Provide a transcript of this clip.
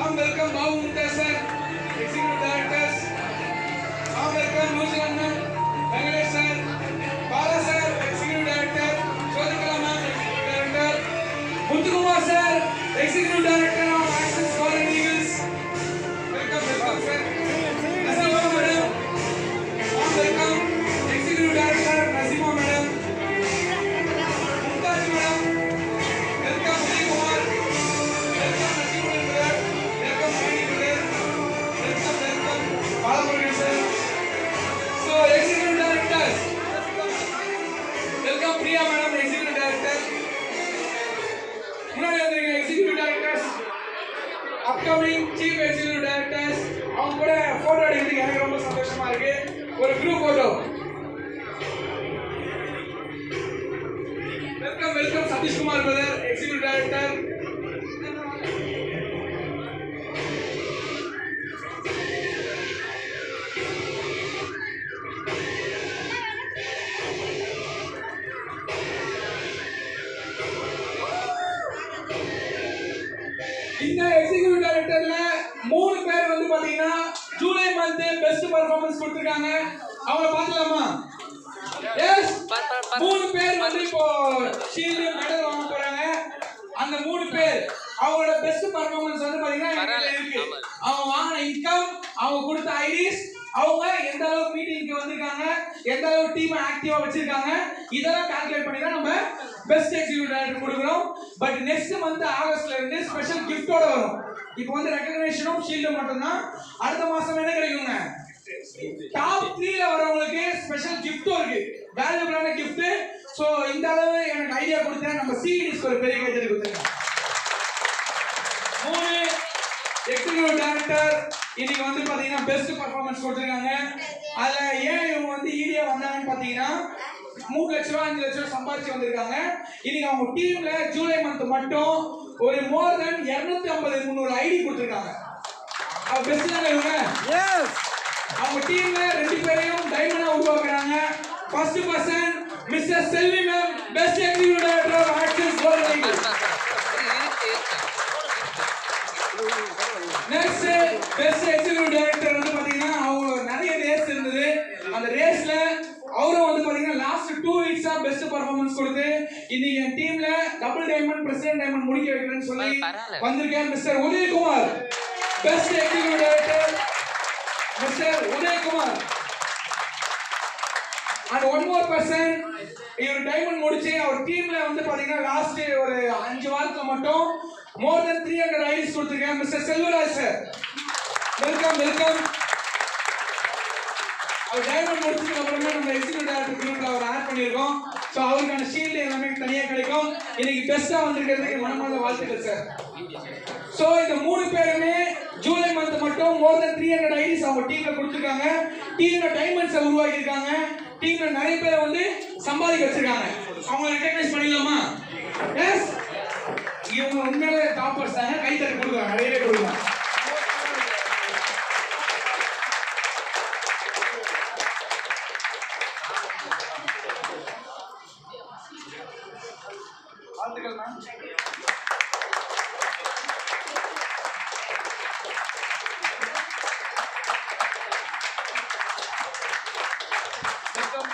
Warm welcome Babu Muntasar, Executive Directors. Warm welcome Nuzilandan, Venkatesh sir, Bala sir, Executive Director, Jyotikala ma'am, Executive Director, Muthukumar sir, Executive Director of Access Golden Eagles. Welcome sir. Nazima madam, warm welcome, Executive Director, Nazima madam. Mumtaz madam, welcome Kumar. Welcome Nazima brother. Welcome Mani brother. Welcome Bala brother sir. So Executive Directors. Welcome Priya madam, Executive Director. முன்னாடி வந்திருக்க Executive Directors, upcoming Chief Executive Directors, அவங்க கூட photo எடுக்கிறதுக்கு எனக்கு ரொம்ப சந்தோஷமா இருக்கு. ஒரு group photo. Welcome Satish Kumar brother, Executive Director. இந்த எக்ஸிகியூட்டிவ் டைரக்டர்ல 3 பேர் வந்து பாத்தீங்கன்னா ஜூலை மந்த் பெஸ்ட் பெர்ஃபார்மன்ஸ் கொடுத்திருக்காங்க. அவங்கள பாக்கலாமா? எஸ், 3 பேர் வந்து இப்போ ஷீல்ட் மெடல் வாங்க போறாங்க. அந்த 3 பேர் அவங்களோட பெஸ்ட் பெர்ஃபார்மன்ஸ் வந்து பாத்தீங்கன்னா இருக்கு. அவங்க வாங்கின இன்கம், அவங்க கொடுத்த ஐடிஸ், அவங்க எந்த அளவுக்கு மீட்டிங்க்கு வந்திருக்காங்க, எந்த அளவுக்கு டீம் ஆக்டிவா வச்சிருக்காங்க, இதெல்லாம் கால்குலேட் பண்ணி தான் நம்ம பெஸ்ட் எக்ஸிகியூட்டிவ் டைரக்டர் கொடுக்குறோம். பட் நெக்ஸ்ட் மந்த் ஆகஸ்ட்ல இருந்து ஸ்பெஷல் கிஃப்டோட வரும். இப்போ வந்து ரெகக்னிஷனும் ஷீல்டும் மட்டும்தான். அடுத்த மாசம் என்ன கிடைக்குங்க? டாப் 3ல வரவங்களுக்கு ஸ்பெஷல் கிஃப்டும் இருக்கு, வேல்யூபிளான கிஃப்ட். சோ இந்த அளவு எனக்கு ஐடியா கொடுத்தேன். நம்ம சிஇடிஸ்க்கு ஒரு பெரிய கைத்தறி கொடுத்துருக்கோம். 3 எக்ஸிகியூட்டிவ் டைரக்டர் இன்னைக்கு வந்து பாத்தீங்கன்னா பெஸ்ட் பெர்ஃபார்மன்ஸ் கொடுத்திருக்காங்க. அதுல ஏன் இவங்க வந்து ஈடியா வந்தாங்கன்னு பாத்தீங்கன்னா 3 லட்சம் ரூபாய் 5 லட்சம் ரூபாய் சம்பாதிச்சு வந்திருக்காங்க. இன்னைக்கு அவங்க டீம்ல ஜூலை மந்த் மட்டும் ஒரு மோர் தென் 250-300 ஐடி கொடுத்திருக்காங்க. அவங்க பெஸ்ட் தாங்க இவங்க. எஸ், அவங்க டீம்ல 2 பேரையும் டைமண்டா உருவாக்குறாங்க. First person mister Selvi ma'am, best executive director of Access Golden Eagles. Next best executive director வந்து பாத்தீங்கன்னா அவங்க நிறைய ரேஸ் இருந்தது. அந்த ரேஸ்ல அவரும் வந்து பாத்தீங்கன்னா லாஸ்ட் 2 வீக்ஸா பெஸ்ட் பெர்ஃபார்மன்ஸ் கொடுத்து இன்னைக்கு என் டீம்ல டபுள் டைமண்ட், பிரசிடென்ட் டைமண்ட் முடிக்க வைக்கிறேன்னு சொல்லி வந்திருக்கார் mister Udayakumar. Best executive director mister Udayakumar. And one more person, இவர் டைமண்ட் முடிச்சு அவர் டீம்ல வந்து பாத்தீங்கன்னா லாஸ்ட் ஒரு 5 வாரத்துல மட்டும் மோர் தென் 300 ஐடிஸ் கொடுத்திருக்காங்க மிஸ்டர் செல்வராஜ் சார். வெல்கம். அவர் டைமண்ட் முடிச்சதுக்கு அப்புறமே நம்ம எக்ஸிகியூட்டிவ் டைரக்டர் குரூப்ல அவர் ஆட் பண்ணியிருக்கோம். ஸோ அவருக்கான ஷீல்டு எல்லாமே தனியா கிடைக்கும். இன்னைக்கு பெஸ்டா வந்திருக்கிறதுக்கு மனமார்ந்த வாழ்த்துக்கள் சார். ஸோ இந்த 3 பேருமே ஜூலை மந்த் மட்டும் மோர் தென் 300 ஐடிஸ் அவங்க டீம்ல கொடுத்துருக்காங்க. டீம்ல டைமண்ட்ஸை உருவாக்கியிருக்காங்க. டீம்ல நிறைய பேரை வந்து சம்பாதிக்க வச்சிருக்காங்க. அவங்க ரெகக்னைஸ் பண்ணிடலாமா? எஸ், இவங்க உண்மையிலே டாப்பர்ஸ் தாங்க. கைத்தறி கொடுக்குறாங்க, நிறையவே கொடுக்குறாங்க. வாழ்த்துக்கள் மேம். வெல்கம்.